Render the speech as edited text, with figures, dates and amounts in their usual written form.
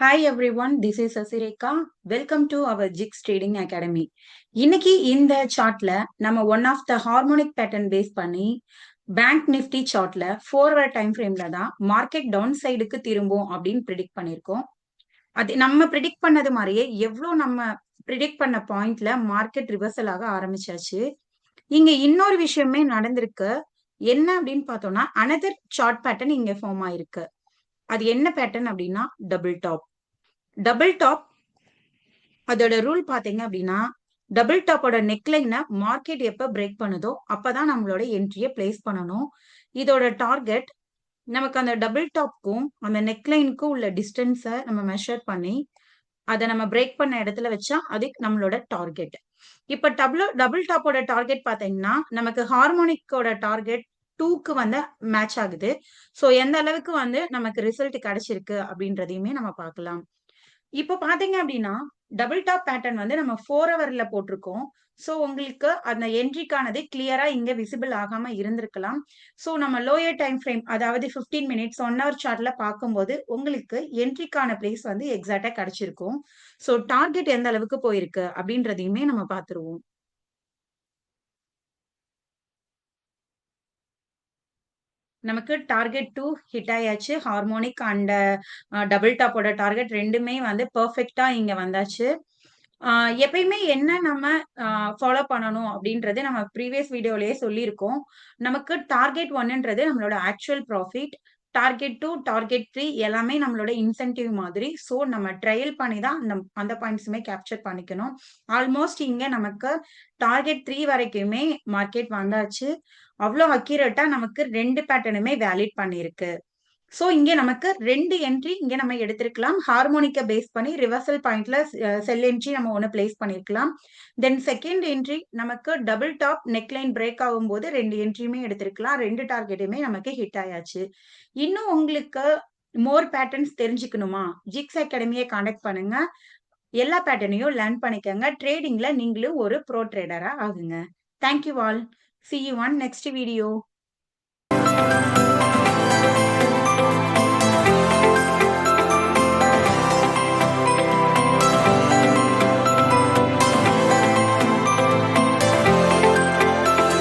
Hi everyone, this is Sasireka. Welcome to our Jigs Trading Academy. இன்னைக்கு இந்த சார்ட்ல நம்ம one of the harmonic pattern base பண்ணி bank Nifty சார்ட்ல 4 ஹவர் டைம் ஃப்ரேம்ல தான் மார்க்கெட் டவுன் சைடுக்கு திரும்பும் அப்படின்னு ப்ரிடிக்ட் பண்ணியிருக்கோம். அது நம்ம ப்ரிடிக்ட் பண்ணது மாதிரியே எவ்வளோ நம்ம ப்ரிடிக்ட் பண்ண பாயிண்ட்ல மார்க்கெட் ரிவர்சல் ஆக ஆரம்பிச்சாச்சு. இங்க இன்னொரு விஷயமே நடந்திருக்கு. என்ன அப்படின்னு பார்த்தோம்னா அனதர் சார்ட் பேட்டர்ன் இங்க ஃபார்ம் ஆயிருக்கு. அது என்ன பேட்டர்ன் அப்படின்னா டபுள் டாப். டபுள் டாப் அதோட ரூல் பாத்தீங்க அப்படின்னா டபுள் டாப்போட நெக்லைனை மார்க்கெட் எப்ப பிரேக் பண்ணுதோ அப்பதான் நம்மளோட என்ட்ரியை பிளேஸ் பண்ணணும். இதோட டார்கெட் நமக்கு அந்த டபுள் டாப்க்கும் அந்த நெக்லைனுக்கும் உள்ள டிஸ்டன்ஸை நம்ம மெஷர் பண்ணி அதை நம்ம பிரேக் பண்ண இடத்துல வச்சா அது நம்மளோட டார்கெட். இப்ப டபுள் டாப்போட டார்கெட் பாத்தீங்கன்னா நமக்கு ஹார்மோனிக்கோட டார்கெட் 2க்கு வந்து மேட்ச் ஆகுது. சோ எந்த அளவுக்கு வந்து நமக்கு ரிசல்ட் கிடைச்சிருக்கு அப்படின்றதையுமே நம்ம பார்க்கலாம். இப்போ பாத்தீங்க அப்படின்னா டபுள் டாப் பேட்டர்ன் வந்து நம்ம 4 ஹவர்ல போட்டிருக்கோம். சோ உங்களுக்கு அந்த என்ட்ரிக்கானது கிளியரா இங்க விசிபிள் ஆகாம இருந்திருக்கலாம். சோ நம்ம லோயர் டைம் ஃப்ரேம் அதாவது 15 மினிட்ஸ் 1 ஹவர் சார்ட்ல பார்க்கும்போது உங்களுக்கு என்ட்ரிக்கான பிளேஸ் வந்து எக்ஸாக்டா கிடைச்சிருக்கும். சோ டார்கெட் எந்த அளவுக்கு போயிருக்கு அப்படின்றதையுமே நம்ம பார்த்துருவோம். நமக்கு டார்கெட் 2 ஹிட் ஆயாச்சு. ஹார்மோனிக் அண்ட் டபுள் டாப்போட டார்கெட் ரெண்டுமே வந்து பெர்ஃபெக்ட்டா இங்க வந்தாச்சு. எப்பயுமே என்ன நம்ம ஃபாலோ பண்ணணும் அப்படின்றது நம்ம ப்ரீவியஸ் வீடியோலயே சொல்லியிருக்கோம். நமக்கு டார்கெட் 1ன்றது நம்மளோட ஆக்சுவல் ப்ராஃபிட். டார்கெட் 2, டார்கெட் 3 எல்லாமே நம்மளோட இன்சென்டிவ் மாதிரி. ஸோ நம்ம ட்ரையல் பண்ணி தான் அந்த பாயிண்ட்ஸுமே கேப்சர் பண்ணிக்கணும். ஆல்மோஸ்ட் இங்க நமக்கு டார்கெட் 3 வரைக்குமே மார்க்கெட் வந்தாச்சு. அவ்வளோ அக்யூரேட்டா நமக்கு 2 பேட்டர்னுமே வேலிட் பண்ணியிருக்கு. சோ இங்க நமக்கு 2 என்ட்ரி இங்க நம்ம எடுத்திருக்கலாம். ஹார்மோனிக்க பேஸ் பண்ணி ரிவர்சல் பாயிண்ட்ல செல் என்ட்ரி நம்ம ஒன்னு பிளேஸ் பண்ணிருக்கலாம். தென் செகண்ட் என்ட்ரி நமக்கு டபுள் டாப் நெக்லைன் பிரேக் ஆகும்போது 2 என்ட்ரியுமே எடுத்திருக்கலாம். 2 டார்கெட்டுமே நமக்கு ஹிட் ஆயாச்சு. இன்னும் உங்களுக்கு மோர் பேட்டர்ன்ஸ் தெரிஞ்சுக்கணுமா? ஜிக்ஸ் அகாடமியை கான்டாக்ட் பண்ணுங்க. எல்லா பேட்டர்னையும் லேர்ன் பண்ணிக்கங்க. ட்ரேடிங்ல நீங்களும் ஒரு ப்ரோ ட்ரேடரா ஆகுங்க. Thank you all. See you on next video.